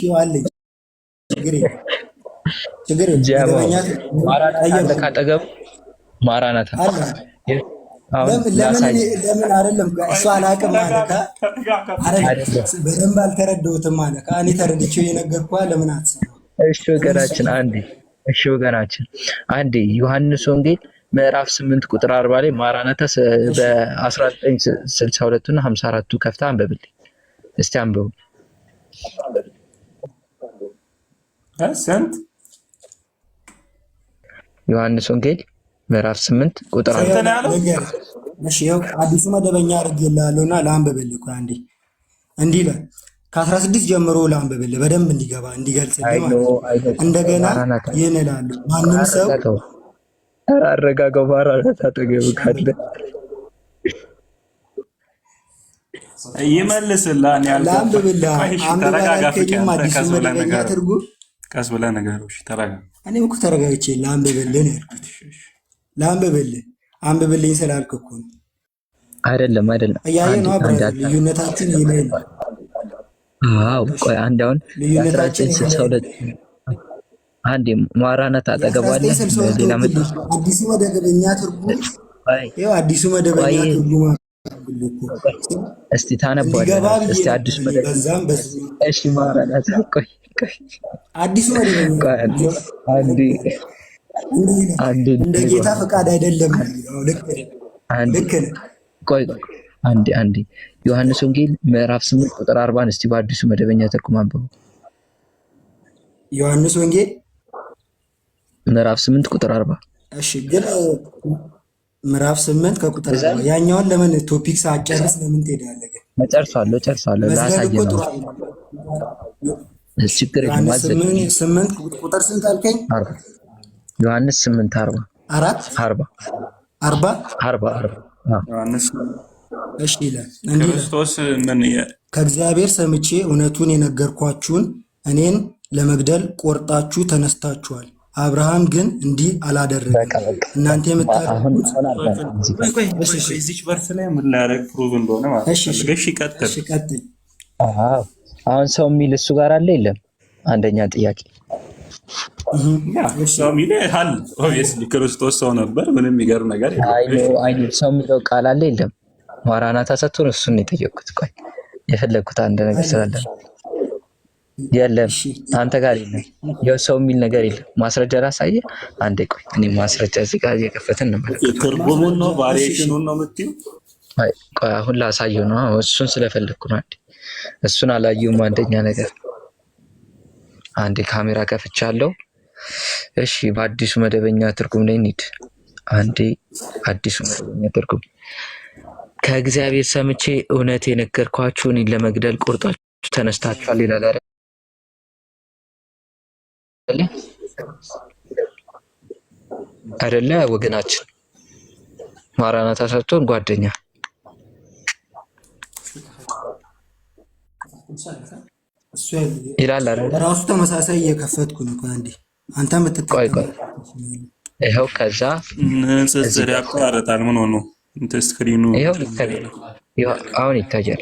አለኝ ችግር መደበኛ ማራናታ ካጠገቡ ማራናታ አለ። ለምን አይደለም እሱ አላውቅም ማለት አይደለም በደንብ አልተረዳሁትም ማለት እኔ ተረድቼው የነገርኩህ ለምን አትሰማም? እሺ ወገናችን አንዴ ዮሐንስ ወንጌል ምዕራፍ 8 ቁጥር 40 ላይ ማራናታ በ1962 እና 54ቱ ከፍታ አንብብልኝ እስቲ አንብቡ። ስንት? ዮሐንስ ወንጌል ምዕራፍ 8 ቁጥር 40። እሺ ያው አዲሱ መደበኛ አድርጌልሃለሁና ለአንብብልህ እኮ አንዴ እንዲህ ይላል ከ16 ጀምሮ ለአንብብልህ በደንብ እንዲገባ እንዲገልጽልህ ማለት እንደገና ይህን እላለሁ ማንም ሰው አረጋጋው ማራናታ አጠገብ ካለ ይመልስልህ ለአንብብልህ ተረጋጋ አዲሱ መደበኛ ትርጉም ቀስ ብለህ ነገሮች ተረጋጋ። እኔም እኮ ተረጋግቼ ለአንብብልህ ነው ያልኩት። አንብብልኝ ስላልክ እኮ ነው። አይደለም እያየህ ነው ልዩነታችን ይሄ ነው። አዎ ቆይ አንድ አሁን ልዩነታችን 1962 አንዴ ማራናታ አጠገብ አለ። ሌላ መጣ አዲሱ መደበኛ ትርጉም ይኸው አዲሱ መደበኛ ትርጉም እስቲ ታነባለህ እስቲ አዲሱ መደበኛ እሺ ማራናታ ቆይ አዲሱ መደበኛ አንዴ እንደ ጌታ ፈቃድ አይደለም። ልክ ቆይ አንዴ ዮሐንስ ወንጌል ምዕራፍ 8 ቁጥር 40 እስቲ በአዲሱ መደበኛ ትርጉም አንብቡ። ዮሐንስ ወንጌል ምዕራፍ 8 ቁጥር 40። እሺ ግን ምዕራፍ 8 ከቁጥር 40 ያኛውን ለምን ቶፒክ ሳጨርስ ለምን ትሄዳለህ? ጨርሳለሁ ላሳየህ ነው። ችግር የለም። 8 ቁጥር ስንት አልከኝ? ዮሐንስ 8:40 40 ዮሐንስ እሺ ይላል ክርስቶስ ምን ከእግዚአብሔር ሰምቼ እውነቱን የነገርኳችሁን እኔን ለመግደል ቆርጣችሁ ተነስታችኋል። አብርሃም ግን እንዲህ አላደረገም። እናንተ የምታደርጉት እዚች ቨርስ ላይ ምን ላደርግ ፕሩቭ እንደሆነ ማለት ነው። እሺ ቀጥል። አሁን ሰው የሚል እሱ ጋር አለ የለም? አንደኛ ጥያቄ ሰው የሚል አለ። ኦብቪየስሊ ክርስቶስ ሰው ነበር። ምንም የሚገርም ነገር የለም። ሰው የሚለው ቃል አለ የለም? ማራናታ ሰጥቶን እሱን የጠየቅኩት። ቆይ የፈለግኩት አንድ ነገር ስላለ የለም አንተ ጋር የለም። የሰው የሚል ነገር የለም። ማስረጃ ላሳየህ አንዴ። ቆይ እኔ ማስረጃ እዚህ ጋር እየከፈትን እንመለከታለን። ትርጉሙን ነው ቫሪዬሽኑን ነው የምትይው? ቆይ አሁን ላሳየው ነው። እሱን ስለፈለግኩ ነው። እሱን አላየሁም። አንደኛ ነገር አንዴ ካሜራ ከፍቻለሁ። እሺ በአዲሱ መደበኛ ትርጉም ላይ እንሂድ። አንዴ አዲሱ መደበኛ ትርጉም ከእግዚአብሔር ሰምቼ እውነት የነገርኳችሁ እኔን ለመግደል ቆርጣችሁ ተነስታችኋል ይላል አይደለ? ወገናችን ማራናታ ሰጥቶን ጓደኛ ይላል አይደል? ራሱ ተመሳሳይ እየከፈትኩ ነው። አንዴ አንተ የምትጠቀመው ይኸው ከዛ ንጽጽር ያቋርጣል። ምን ሆኖ ስክሪኑ ይኸው አሁን ይታያል።